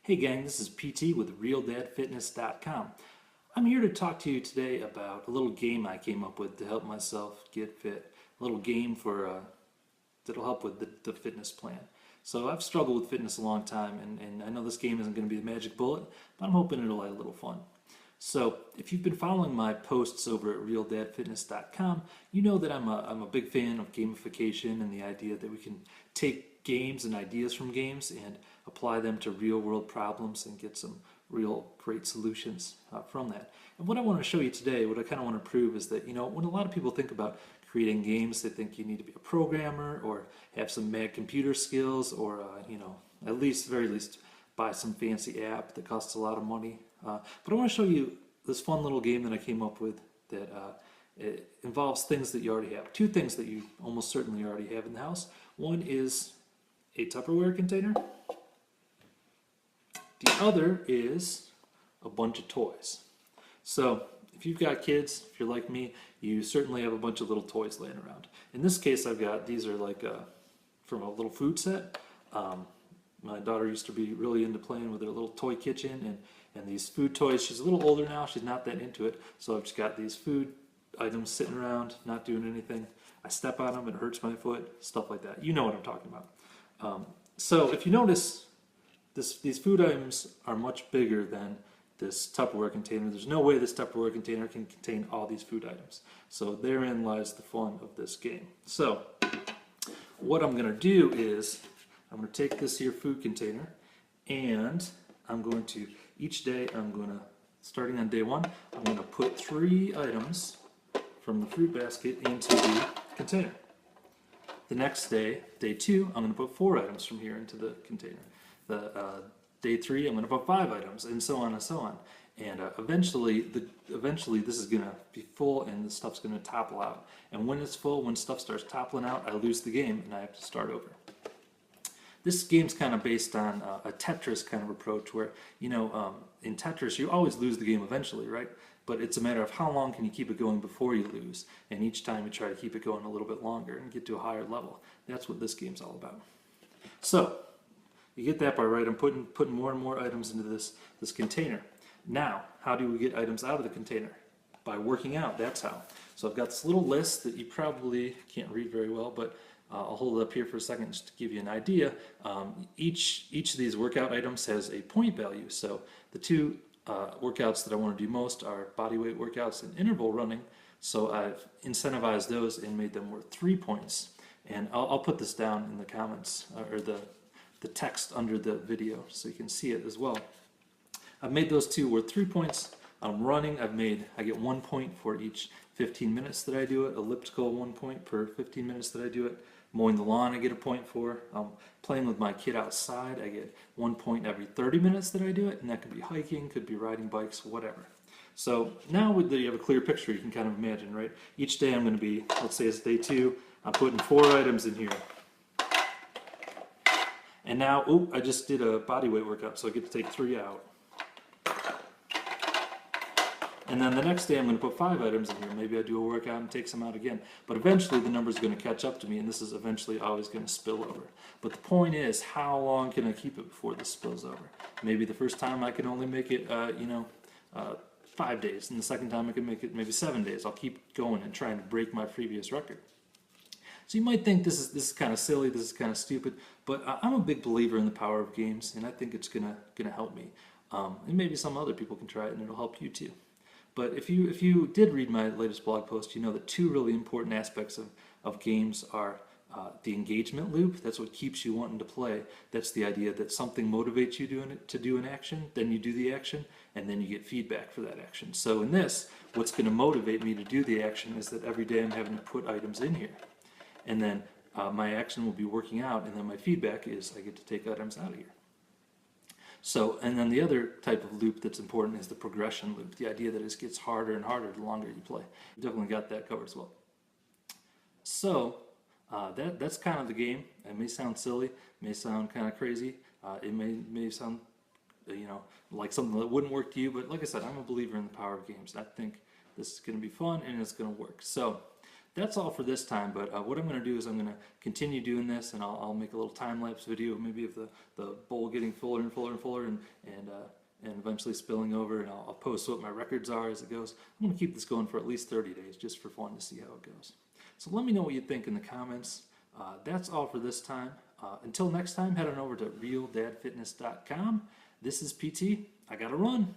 Hey gang, this is PT with RealDadFitness.com. I'm here to talk to you today about a little game I came up with to help myself get fit. A little game that'll help with the fitness plan. So I've struggled with fitness a long time, and I know this game isn't going to be the magic bullet, but I'm hoping it'll add a little fun. So if you've been following my posts over at RealDadFitness.com, you know that I'm a big fan of gamification and the idea that we can take games and ideas from games and apply them to real world problems and get some real great solutions from that. And what I want to show you today, what I kind of want to prove is that, when a lot of people think about creating games, they think you need to be a programmer or have some mad computer skills or, at least, very least, buy some fancy app that costs a lot of money. But I want to show you this fun little game that I came up with that it involves things that you already have. Two things that you almost certainly already have in the house. One is a Tupperware container. The other is a bunch of toys. So if you've got kids, if you're like me, you certainly have a bunch of little toys laying around. In this case, these are like from a little food set. My daughter used to be really into playing with her little toy kitchen and these food toys. She's a little older now, she's not that into it, so I've just got these food items sitting around, not doing anything. I step on them, it hurts my foot, stuff like that. You know what I'm talking about. So if you notice, these food items are much bigger than this Tupperware container. There's no way this Tupperware container can contain all these food items. So therein lies the fun of this game. So what I'm going to do is I'm going to take this here food container and I'm going to, each day starting on day one, I'm going to put 3 items from the fruit basket into the container. The next day, day 2, I'm going to put 4 items from here into the container. Day 3, I'm going to put 5 items, and so on and so on. And eventually this is going to be full and the stuff's going to topple out. And when it's full, when stuff starts toppling out, I lose the game and I have to start over. This game's kind of based on a Tetris kind of approach where, in Tetris you always lose the game eventually, right? But it's a matter of how long can you keep it going before you lose. And each time you try to keep it going a little bit longer and get to a higher level. That's what this game's all about. So, you get that part right. I'm putting more and more items into this container. Now, how do we get items out of the container? By working out, that's how. So I've got this little list that you probably can't read very well, but I'll hold it up here for a second just to give you an idea. Each of these workout items has a point value. So the 2 workouts that I want to do most are bodyweight workouts and interval running. So I've incentivized those and made them worth 3 points. And I'll put this down in the comments, or the text under the video so you can see it as well. I've made those 2 worth 3 points. Running, I get 1 point for each 15 minutes that I do it. Elliptical, 1 point per 15 minutes that I do it. Mowing the lawn, I get a point for. Playing with my kid outside, I get 1 point every 30 minutes that I do it, and that could be hiking, could be riding bikes, whatever. So now that you have a clear picture, you can kind of imagine, right? Each day I'm going to be, let's say it's day 2, I'm putting 4 items in here. And now, I just did a bodyweight workout, so I get to take 3 out. And then the next day I'm going to put 5 items in here. Maybe I do a workout and take some out again. But eventually the number's going to catch up to me, and this is eventually always going to spill over. But the point is, how long can I keep it before this spills over? Maybe the first time I can only make it, 5 days, and the second time I can make it maybe 7 days. I'll keep going and trying to break my previous record. So you might think this is kind of silly, this is kind of stupid, but I'm a big believer in the power of games, and I think it's gonna help me. And maybe some other people can try it, and it'll help you too. But if you did read my latest blog post, you know that 2 really important aspects of games are the engagement loop. That's what keeps you wanting to play. That's the idea that something motivates you to do an action, then you do the action, and then you get feedback for that action. So in this, what's going to motivate me to do the action is that every day I'm having to put items in here. And then my action will be working out, and then my feedback is I get to take items out of here. So, and then the other type of loop that's important is the progression loop, the idea that it gets harder and harder the longer you play. We've definitely got that covered as well. So, that's kind of the game. It may sound silly, may sound kind of crazy, it may sound, like something that wouldn't work to you, but like I said, I'm a believer in the power of games. I think this is going to be fun and it's going to work. So, that's all for this time, but what I'm going to do is I'm going to continue doing this, and I'll make a little time-lapse video, maybe of the bowl getting fuller and fuller and fuller, and eventually spilling over, and I'll post what my records are as it goes. I'm going to keep this going for at least 30 days, just for fun to see how it goes. So let me know what you think in the comments. That's all for this time. Until next time, head on over to realdadfitness.com. This is PT. I gotta run.